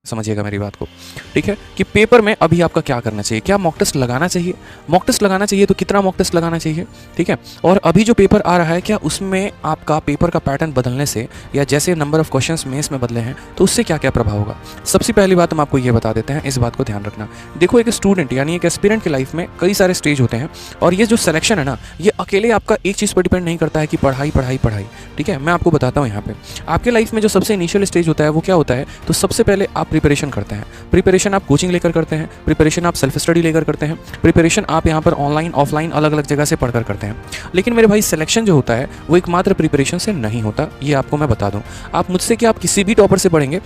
समझिएगा मेरी बात को, ठीक है? कि पेपर में अभी आपका क्या करना चाहिए, क्या मॉक टेस्ट लगाना चाहिए? मॉक टेस्ट लगाना चाहिए तो कितना मॉक टेस्ट लगाना चाहिए, ठीक है? और अभी जो पेपर आ रहा है, क्या उसमें आपका पेपर का पैटर्न बदलने से या जैसे नंबर ऑफ क्वेश्चंस मेंस में बदले हैं, तो उससे क्या-क्या प्रभाव होगा? सबसे पहली बात हम आपको ये बता देते हैं, इस बात को ध्यान रखना। देखो, एक स्टूडेंट यानी एक एस्पिरेंट की लाइफ में कई सारे स्टेज होते हैं और ये जो सिलेक्शन है ना, ये अकेले आपका एक चीज़ पर डिपेंड नहीं करता है कि पढ़ाई, पढ़ाई, पढ़ाई, ठीक है? मैं आपको बताता हूँ यहाँ पे। आपके लाइफ में जो सबसे इनिशियल स्टेज होता है, वो क्या होता है? तो सबसे पहले आप प्रिपरेशन करते हैं। प्रिपरेशन आप कोचिंग लेकर करते हैं, प्रिपरेशन आप सेल्फ स्टडी लेकर करते हैं, प्रिपरेशन आप यहाँ पर ऑनलाइन ऑफलाइन अलग अलग जगह से पढ़कर करते हैं। लेकिन मेरे भाई, सिलेक्शन जो होता है वो एकमात्र प्रिपरेशन से नहीं होता, ये आपको मैं बता दूं। आप मुझसे क्या, आप किसी भी टॉपर से पढ़ेंगे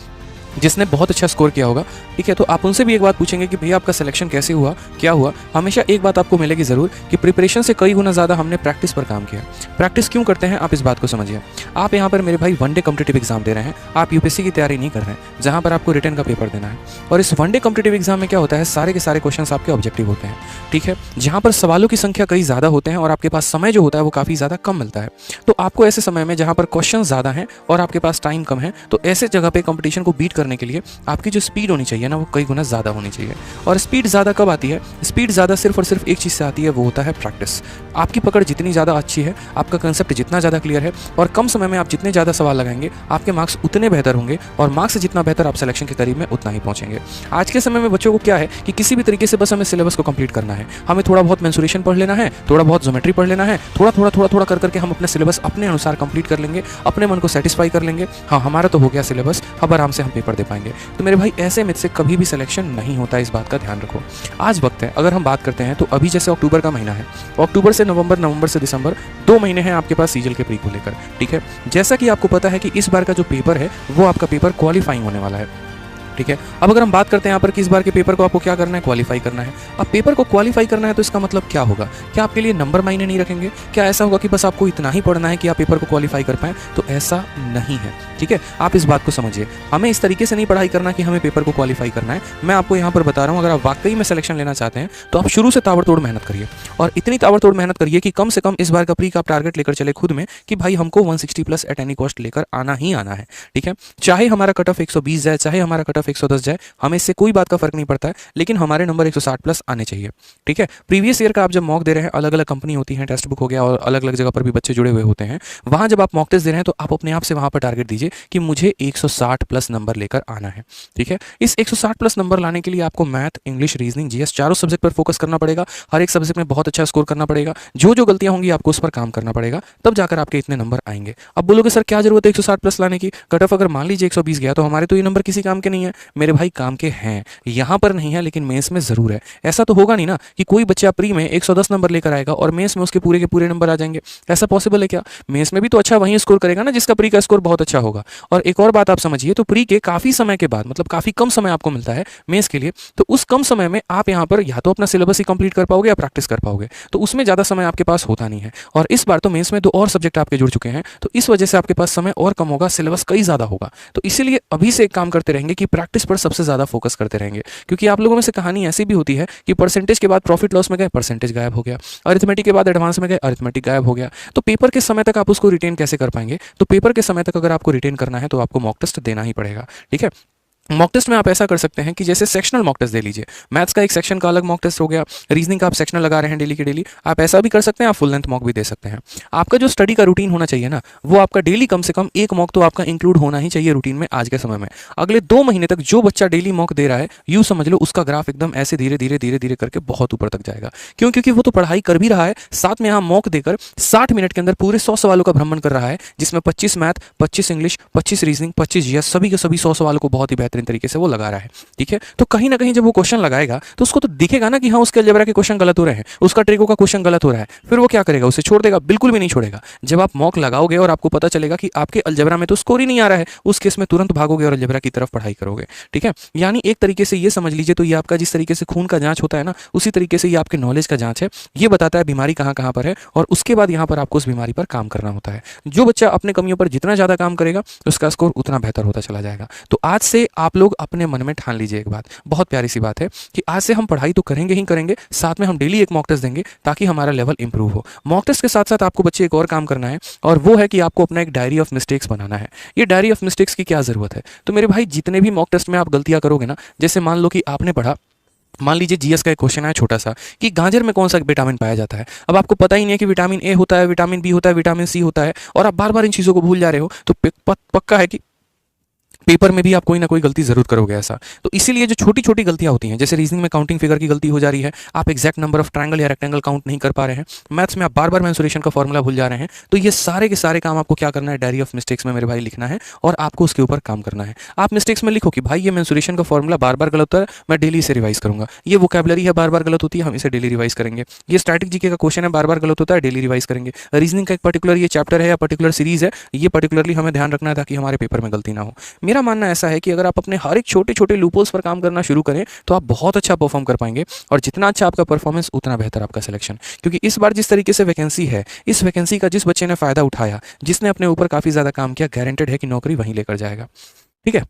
जिसने बहुत अच्छा स्कोर किया होगा, ठीक है? तो आप उनसे भी एक बात पूछेंगे कि भैया आपका सिलेक्शन कैसे हुआ, क्या हुआ? हमेशा एक बात आपको मिलेगी ज़रूर कि प्रिपरेशन से कई गुना ज़्यादा हमने प्रैक्टिस पर काम किया। प्रैक्टिस क्यों करते हैं, आप इस बात को समझिए। आप यहाँ पर मेरे भाई वनडे कॉम्पिटिटिव एग्जाम दे रहे हैं, आप यूपीएससी की तैयारी नहीं कर रहे हैं, जहाँ पर आपको रिटन का पेपर देना है। और इस वनडे कॉम्पिटिटिव एग्जाम में क्या होता है, सारे के सारे क्वेश्चन आपके ऑब्जेक्टिव होते हैं, ठीक है? जहाँ पर सवालों की संख्या कई ज़्यादा होते हैं और आपके पास समय जो होता है वो काफ़ी ज़्यादा कम मिलता है। तो आपको ऐसे समय में जहाँ पर क्वेश्चन ज़्यादा हैं और आपके पास टाइम कम है, तो ऐसे जगह पे कंपटीशन को बीट करने के लिए आपकी जो स्पीड होनी चाहिए ना, वो कई गुना ज़्यादा होनी चाहिए। और स्पीड ज़्यादा कब आती है? स्पीड ज़्यादा सिर्फ और सिर्फ एक चीज़ से आती है, वो होता है प्रैक्टिस। आपकी पकड़ जितनी ज़्यादा अच्छी है, आपका कंसेप्ट जितना ज़्यादा क्लियर है और कम समय में आप जितने ज़्यादा सवाल लगाएंगे, आपके मार्क्स उतने बेहतर होंगे और मार्क्स जितना बेहतर, आप सिलेक्शन के करीब में उतना ही पहुंचेंगे। आज के समय में बच्चों को क्या है कि किसी भी तरीके से बस हमें सिलेबस को कंप्लीट करना है, हमें थोड़ा बहुत मेंसुरेशन पढ़ लेना है, थोड़ा बहुत ज्योमेट्री पढ़ लेना है, थोड़ा कर करके हम अपने सिलेबस अपने अनुसार कंप्लीट कर लेंगे, अपने मन को सेटिस्फाई कर लेंगे। हाँ, हमारा तो हो गया सिलेबस, अब आराम से हम पेपर दे पाएंगे। तो मेरे भाई, ऐसे में से कभी भी सिलेक्शन नहीं होता, इस बात का ध्यान रखो। आज वक्त है, अगर हम बात करते हैं तो अभी जैसे अक्टूबर का महीना है, अक्टूबर से नवंबर, नवंबर से दिसंबर, 2 महीने हैं आपके पास सीजल के प्री को लेकर, ठीक है? जैसा कि आपको पता है कि इस बार का जो पेपर है वो आपका पेपर क्वालिफाइंग होने वाला है, ठीक है? अब अगर हम बात करते हैं यहाँ पर कि इस बार के पेपर को आपको क्या करना है, क्वालिफाई करना है। अब पेपर को क्वालिफाई करना है तो इसका मतलब क्या होगा? क्या आपके लिए नंबर मायने नहीं रखेंगे? क्या ऐसा होगा कि बस आपको इतना ही पढ़ना है कि आप पेपर को क्वालिफाई कर पाएं? तो ऐसा नहीं है, ठीक है? आप इस बात को समझिए। हमें इस तरीके से नहीं पढ़ाई करना कि हमें पेपर को क्वालिफाई करना है। मैं आपको यहाँ पर बता रहा हूँ, अगर आप वाकई में सिलेक्शन लेना चाहते हैं तो आप शुरू से ताबड़तोड़ मेहनत करिए और इतनी ताबड़तोड़ मेहनत करिए कि कम से कम इस बार का प्री का आप टारगेट लेकर चले खुद में कि भाई हमको 160+ एट एनी कॉस्ट लेकर आना ही आना है, ठीक है? चाहे हमारा कट ऑफ 120 जाए, चाहे हमारा कट ऑफ 110 जाए, हमें इससे कोई बात का फर्क नहीं पड़ता है, लेकिन हमारे नंबर 160+ आने चाहिए, ठीक है? प्रीवियस ईयर का आप जब मॉक दे रहे हैं, अलग अलग कंपनी होती है, टेक्स्ट बुक हो गया और अलग अलग जगह पर भी बच्चे जुड़े हुए होते हैं, वहां जब आप मॉक टेस्ट दे रहे हैं तो आप अपने आप से वहां पर टारगेट दीजिए कि मुझे 160+ नंबर लेकर आना है, ठीक है? इस 160+ नंबर लाने के लिए आपको मैथ, इंग्लिश, रीजनिंग, जीएस चारों सब्जेक्ट पर फोकस करना पड़ेगा। हर एक सब्जेक्ट में बहुत अच्छा स्कोर करना पड़ेगा। जो जो गलतियां होंगी आपको उस पर काम करना पड़ेगा, तब जाकर आपके इतने नंबर आएंगे। अब बोलोगे सर क्या जरूरत है 160+ लाने की? कट ऑफ अगर मान लीजिए 120 गया तो हमारे तो ये नंबर किसी काम के नहीं है। मेरे भाई, काम के हैं, यहाँ पर नहीं है लेकिन मेंस में जरूर है। ऐसा तो होगा नहीं ना कि कोई बच्चा प्री में 110 नंबर लेकर आएगा और मेंस में उसके पूरे के पूरे नंबर आ जाएंगे। ऐसा पॉसिबल है क्या? मेंस में भी तो अच्छा वही स्कोर करेगा ना जिसका प्री का स्कोर बहुत अच्छा होगा। और एक और बात आप समझिए, तो प्री के काफी समय के बाद, मतलब काफी कम समय आपको मिलता है मेंस के लिए, तो उस कम समय में आप यहाँ पर या तो अपना सिलेबस ही कंप्लीट कर पाओगे या प्रैक्टिस कर पाओगे, तो उसमें ज्यादा समय आपके पास होता नहीं है। और इस बार तो मेंस में 2 और सब्जेक्ट आपके जुड़ चुके हैं, तो इस वजह से आपके पास समय और कम होगा, सिलेबस कई ज्यादा होगा। तो इसीलिए अभी से एक काम करते रहेंगे कि प्रैक्टिस पर सबसे ज्यादा फोकस करते रहेंगे, क्योंकि आप लोगों में से कहानी ऐसी भी होती है कि परसेंटेज के बाद प्रॉफिट लॉस में गए, परसेंटेज गायब हो गया, अरिथमेटिक के बाद एडवांस में गए, अरिथमेटिक गायब हो गया। तो पेपर के समय तक आप उसको रिटेन कैसे कर पाएंगे? तो पेपर के समय तक अगर आपको रिटेन करना है तो आपको मॉक टेस्ट देना ही पड़ेगा, ठीक है? मॉक टेस्ट में आप ऐसा कर सकते हैं कि जैसे सेक्शनल मॉक टेस्ट दे लीजिए। मैथ्स का एक सेक्शन का अलग मॉक टेस्ट हो गया, रीजनिंग का आप सेक्शनल लगा रहे हैं डेली के डेली, आप ऐसा भी कर सकते हैं, आप फुल लेंथ मॉक भी दे सकते हैं। आपका जो स्टडी का रूटीन होना चाहिए ना, वो आपका डेली कम से कम एक मॉक तो आपका इंक्लूड होना ही चाहिए रूटीन में। आज के समय में अगले 2 महीने तक जो बच्चा डेली मॉक दे रहा है, यूं समझ लो उसका ग्राफ एकदम ऐसे धीरे धीरे धीरे धीरे करके बहुत ऊपर तक जाएगा। क्यों? क्योंकि वो तो पढ़ाई कर भी रहा है, साथ में यहाँ मॉक देकर 60 मिनट के अंदर पूरे 100 सवालों का भ्रमण कर रहा है, जिसमें 25 मैथ, 25 इंग्लिश, 25 रीजनिंग, 25 जीएस, सभी के सभी 100 सवालों को बहुत ही बेहतरीन तरीके से वो लगा है, ठीक है? तो कहीं ना कहीं जब वो क्वेश्चन लगाएगा तो उसको तो दिखेगा ना कि हाँ उसके अलजेब्रा के क्वेश्चन गलत हो रहे हैं, उसका ट्रिको का क्वेश्चन गलत हो रहा है। फिर वो क्या करेगा? उसे छोड़ देगा? बिल्कुल भी नहीं छोड़ेगा। जब आप मॉक लगाओगे और आपको पता चलेगा कि आपके अलजेब्रा में तो स्कोर ही नहीं आ रहा है, उस केस में तुरंत भागोगे और अलजेब्रा की तरफ पढ़ाई करोगे, ठीक है? यानी एक तरीके से ये समझ लीजिए, तो ये आपका जिस तरीके से खून का जांच होता है ना, उसी तरीके से ये आपके नॉलेज का जांच है। ये बताता है बीमारी कहाँ कहाँ पर है और उसके बाद यहाँ पर आपको उस बीमारी पर काम करना होता है। जो बच्चा अपने कमियों पर जितना ज्यादा काम करेगा उसका स्कोर उतना बेहतर होता चला जाएगा। तो आज से आप लोग अपने मन में ठान लीजिए एक बात, बहुत प्यारी सी बात है कि आज से हम पढ़ाई तो करेंगे ही करेंगे, साथ में हम डेली एक मॉक टेस्ट देंगे ताकि हमारा लेवल इंप्रूव हो। मॉक टेस्ट के साथ साथ आपको बच्चे एक और काम करना है, और वो है कि आपको अपना एक डायरी ऑफ मिस्टेक्स बनाना है। ये डायरी ऑफ मिस्टेक्स की क्या ज़रूरत है? तो मेरे भाई जितने भी मॉक टेस्ट में आप गलतियाँ करोगे ना, जैसे मान लो कि आपने पढ़ा, मान लीजिए जीएस का एक क्वेश्चन है छोटा सा कि गाजर में कौन सा विटामिन पाया जाता है। अब आपको पता ही नहीं है कि विटामिन ए होता है, विटामिन बी होता है, विटामिन सी होता है, और आप बार बार इन चीज़ों को भूल जा रहे हो, तो पक्का है कि पेपर में भी आप कोई ना कोई गलती जरूर करोगे ऐसा। तो इसीलिए जो छोटी छोटी गलतियां होती हैं, जैसे रीजनिंग में काउंटिंग फिगर की गलती हो जा रही है, आप एग्जैक्ट नंबर ऑफ ट्रायंगल या रेक्टेंगल काउंट नहीं कर पा रहे हैं, मैथ्स में आप बार बार मेंसुरेशन का फॉर्मूला भूल जा रहे हैं, तो ये सारे के सारे काम आपको क्या करना है, डायरी ऑफ मिस्टेक्स में मेरे भाई लिखना है, और आपको उसके ऊपर काम करना है। आप मिस्टेक्स में लिखो कि भाई ये मेंसुरेशन का फॉर्मूला बार बार गलत होता है, मैं डेली इसे रिवाइज करूंगा। ये वोकैबुलरी है बार बार गलत होती है, हम इसे डेली रिवाइज करेंगे। ये स्टैटिक जीके का क्वेश्चन है बार बार गलत होता है, डेली रिवाइज करेंगे। रीजनिंग का एक पर्टिकुलर ये चैप्टर है या पर्टिकुलर सीरीज है, ये पर्टिकुलरली हमें ध्यान रखना है ताकि हमारे पेपर में गलती ना हो। मेरा मानना ऐसा है कि अगर आप अपने हर एक छोटे छोटे लूपहोल्स पर काम करना शुरू करें तो आप बहुत अच्छा परफॉर्म कर पाएंगे, और जितना अच्छा आपका परफॉर्मेंस उतना बेहतर आपका सिलेक्शन। क्योंकि इस बार जिस तरीके से वैकेंसी है, इस वैकेंसी का जिस बच्चे ने फायदा उठाया, जिसने अपने ऊपर काफी ज्यादा काम किया, गारंटेड है कि नौकरी वहीं लेकर जाएगा। ठीक है।